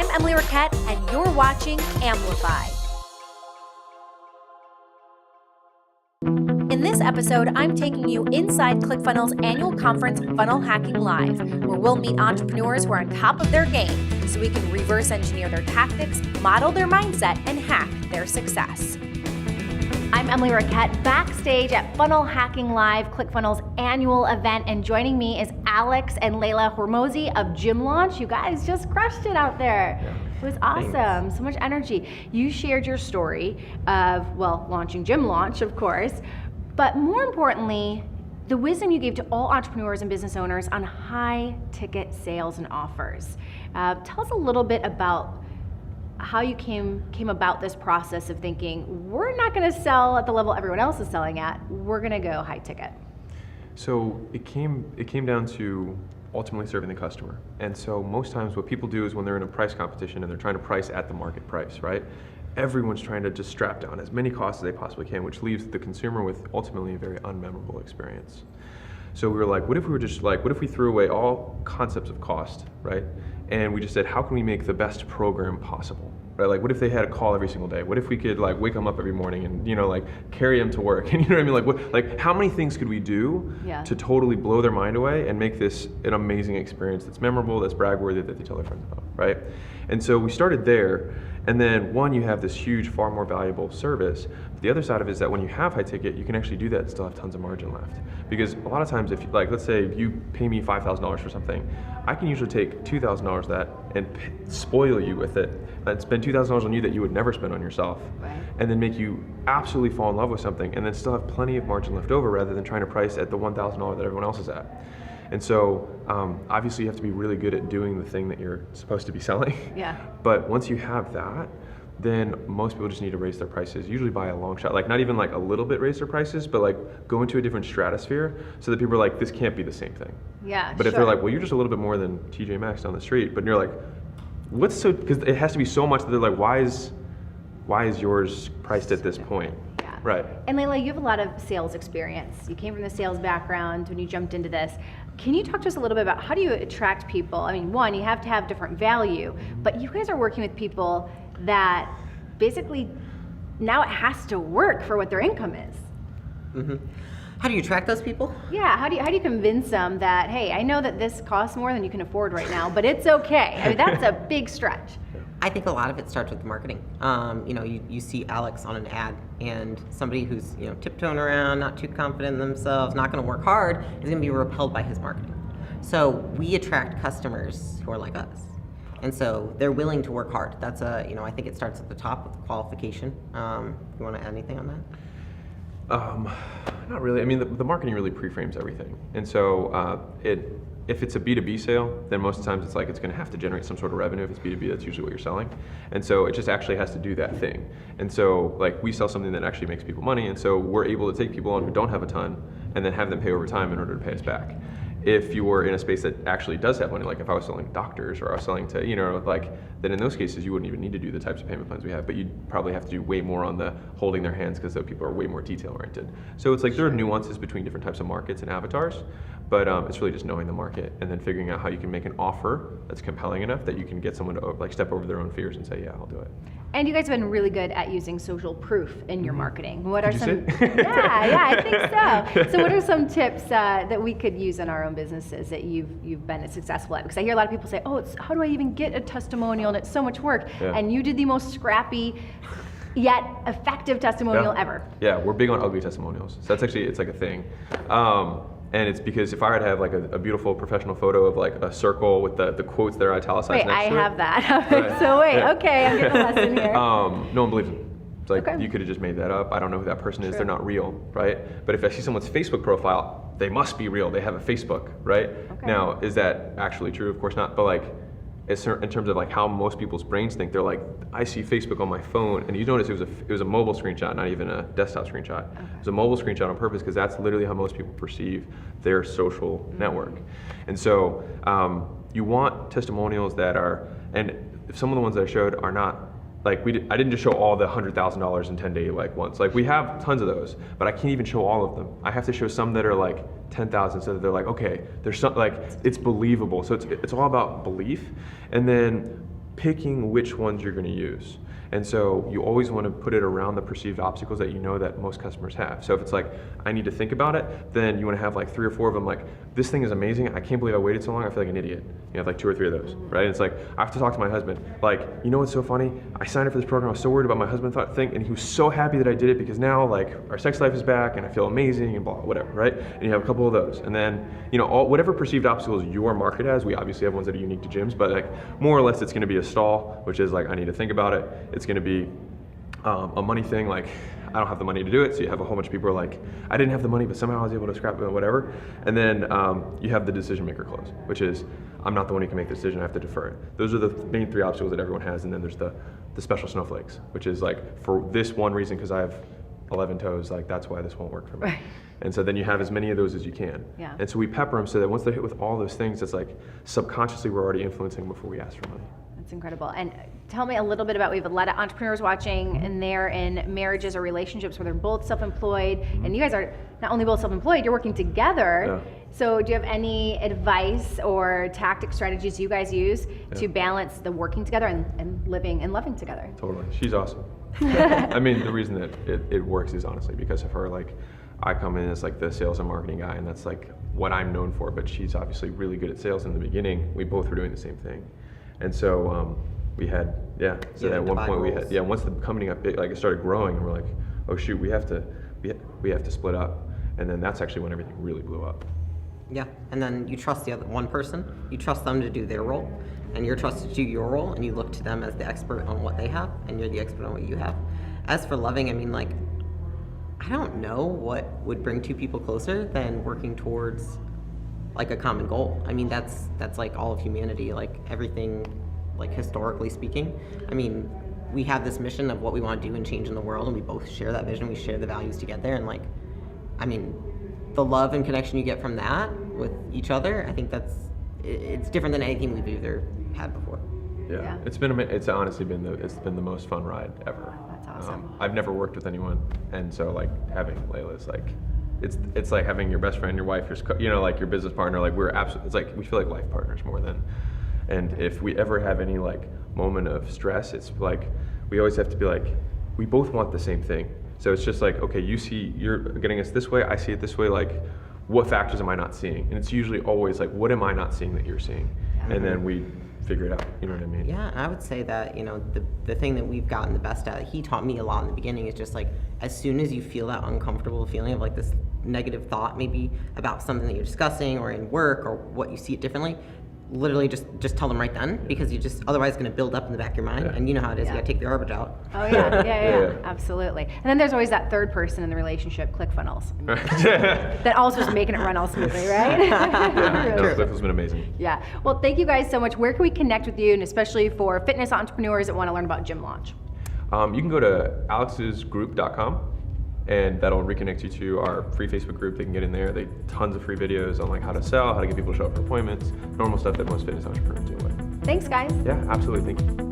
I'm Emily Raquette, and you're watching Amplify. In this episode, I'm taking you inside ClickFunnels' annual conference, Funnel Hacking Live, where we'll meet entrepreneurs who are on top of their game so we can reverse engineer their tactics, model their mindset, and hack their success. I'm Emily Raquette, backstage at Funnel Hacking Live, ClickFunnels' annual event, and joining me is Alex and Leila Hormozi of Gym Launch. You guys just crushed it out there. Yeah. It was awesome. Thanks. So much energy. You shared your story of, launching Gym Launch, of course, but more importantly, the wisdom you gave to all entrepreneurs and business owners on high ticket sales and offers. Tell us a little bit about how you came about this process of thinking, we're not going to sell at the level everyone else is selling at, we're going to go high ticket. So it came down to ultimately serving the customer. And so most times what people do is when they're in a price competition and they're trying to price at the market price, right? Everyone's trying to just strap down as many costs as they possibly can, which leaves the consumer with ultimately a very unmemorable experience. So we were like, what if we threw away all concepts of cost, right? And we just said, how can we make the best program possible, right? Like, what if they had a call every single day? What if we could wake them up every morning and, carry them to work? And you know what I mean? How many things could we do to totally blow their mind away and make this an amazing experience that's memorable, that's brag-worthy, that they tell their friends about, right? And so we started there. And then you have this huge, far more valuable service. But the other side of it is that when you have high ticket, you can actually do that and still have tons of margin left. Because a lot of times, if let's say if you pay me $5,000 for something, I can usually take $2,000 of that and spoil you with it, and spend $2,000 on you that you would never spend on yourself, right? And then make you absolutely fall in love with something, and then still have plenty of margin left over rather than trying to price at the $1,000 that everyone else is at. And so obviously you have to be really good at doing the thing that you're supposed to be selling. Yeah. But once you have that, then most people just need to raise their prices, usually by a long shot. Not even a little bit raise their prices, but go into a different stratosphere so that people are like, this can't be the same thing. Yeah, But if they're like, well, you're just a little bit more than TJ Maxx down the street, but you're like, because it has to be so much that they're like, why is yours priced at this point? Right. And Leila, you have a lot of sales experience. You came from the sales background when you jumped into this. Can you talk to us a little bit about how do you attract people? I mean, one, you have to have different value, but you guys are working with people that basically now it has to work for what their income is. Mm-hmm. How do you attract those people? Yeah, how do you convince them that, hey, I know that this costs more than you can afford right now, but it's okay. I mean, that's a big stretch. I think a lot of it starts with the marketing. You see Alex on an ad, and somebody who's tiptoeing around, not too confident in themselves, not going to work hard, is going to be repelled by his marketing. So we attract customers who are like us, and so they're willing to work hard. That's I think it starts at the top with qualification. You want to add anything on that? Not really. I mean, the marketing really pre-frames everything, and so if it's a B2B sale, then most of the times it's going to have to generate some sort of revenue. If it's B2B, that's usually what you're selling. And so it just actually has to do that thing. And so we sell something that actually makes people money, and so we're able to take people on who don't have a ton and then have them pay over time in order to pay us back. If you were in a space that actually does have money, like if I was selling doctors or I was selling to, then in those cases you wouldn't even need to do the types of payment plans we have, but you'd probably have to do way more on the holding their hands because those people are way more detail oriented. So it's there are nuances between different types of markets and avatars, but it's really just knowing the market and then figuring out how you can make an offer that's compelling enough that you can get someone to step over their own fears and say, yeah, I'll do it. And you guys have been really good at using social proof in your marketing. What are some? Yeah, I think so. So what are some tips that we could use in our own businesses that you've been successful at? Because I hear a lot of people say, oh, how do I even get a testimonial? And it's so much work. Yeah. And you did the most scrappy yet effective testimonial ever. Yeah, we're big on ugly testimonials. So that's actually, it's a thing. And it's because if I were to have a beautiful professional photo of a circle with the quotes that are italicized next to it. Wait, I have that. Right. So okay, I'm getting a lesson here. No one believes it. It's you could have just made that up. I don't know who that person is. They're not real, right? But if I see someone's Facebook profile, they must be real. They have a Facebook, right? Okay. Now, is that actually true? Of course not. But in terms of how most people's brains think, they're I see Facebook on my phone, and you notice it was a mobile screenshot, not even a desktop screenshot. Okay. It was a mobile screenshot on purpose because that's literally how most people perceive their social network. And so you want testimonials that are, and some of the ones that I showed are not I didn't just show all the $100,000 in 10 day ones. We have tons of those, but I can't even show all of them. I have to show some that are 10,000 so that they're okay, there's some it's believable. So it's all about belief. And then picking which ones you're going to use. And so you always want to put it around the perceived obstacles that you know that most customers have. So if it's like, I need to think about it, then you want to have like 3 or 4 of them like, this thing is amazing, I can't believe I waited so long, I feel like an idiot. You have like 2 or 3 of those, right? And it's like, I have to talk to my husband. Like, you know what's so funny? I signed up for this program, I was so worried about my husband and he was so happy that I did it because now like our sex life is back and I feel amazing and blah, whatever, right? And you have a couple of those. And then, you know, whatever perceived obstacles your market has, we obviously have ones that are unique to gyms, but like more or less it's going to be a stall, which is like, I need to think about it. It's going to be a money thing, like I don't have the money to do it, so you have a whole bunch of people who are like, I didn't have the money, but somehow I was able to scrap it, whatever. And then you have the decision maker close, which is, I'm not the one who can make the decision, I have to defer it. Those are the main 3 obstacles that everyone has, and then there's the special snowflakes, which is like, for this one reason, because I have 11 toes, like that's why this won't work for me. Right. And so then you have as many of those as you can. Yeah. And so we pepper them so that once they're hit with all those things, it's like subconsciously we're already influencing before we ask for money. That's incredible. And tell me a little bit about, we have a lot of entrepreneurs watching, and they're in marriages or relationships where they're both self-employed, and you guys are not only both self-employed, you're working together. Yeah. So do you have any advice or tactic strategies you guys use to balance the working together and living and loving together? Totally. She's awesome. I mean, the reason that it works is honestly because of her. Like, I come in as like the sales and marketing guy, and that's like what I'm known for, but she's obviously really good at sales in the beginning. We both were doing the same thing. And so we had, so at one point we had, once the company got big, like it started growing, and we're like, oh shoot, we have to split up. And then that's actually when everything really blew up. Yeah, and then you trust the other one person, you trust them to do their role, and you're trusted to do your role, and you look to them as the expert on what they have, and you're the expert on what you have. As for loving, I mean, like, I don't know what would bring 2 people closer than working towards like a common goal. I mean, that's like all of humanity, like everything, like historically speaking. I mean, we have this mission of what we want to do and change in the world, and we both share that vision, we share the values to get there, and like, I mean, the love and connection you get from that with each other, I think it's different than anything we've either had before. Yeah. It's honestly been the most fun ride ever. That's awesome. I've never worked with anyone, and so like having Leila is like, it's like having your best friend, your wife, like your business partner. Like it's like we feel like life partners more than. And if we ever have any like moment of stress, it's like we always have to be like, we both want the same thing. So it's just like, okay, you're getting us this way, I see it this way. Like, what factors am I not seeing? And it's usually always like, what am I not seeing that you're seeing? Yeah. And then we figure it out. You know what I mean? Yeah, I would say that, you know, the thing that we've gotten the best at, he taught me a lot in the beginning, is just like, as soon as you feel that uncomfortable feeling of like this negative thought maybe about something that you're discussing or in work or what you see it differently, literally just tell them right then, because you just otherwise it's going to build up in the back of your mind, and you know how it is. You got to take the garbage out. Oh yeah, absolutely. And then there's always that third person in the relationship, ClickFunnels, that also is making it run all smoothly, right? ClickFunnels been amazing. Yeah. Well, thank you guys so much. Where can we connect with you, and especially for fitness entrepreneurs that want to learn about Gym Launch? You can go to alexsgroup.com. And that'll reconnect you to our free Facebook group. They can get in there. They tons of free videos on like how to sell, how to get people to show up for appointments, normal stuff that most fitness entrepreneurs deal with. Thanks, guys. Yeah, absolutely. Thank you.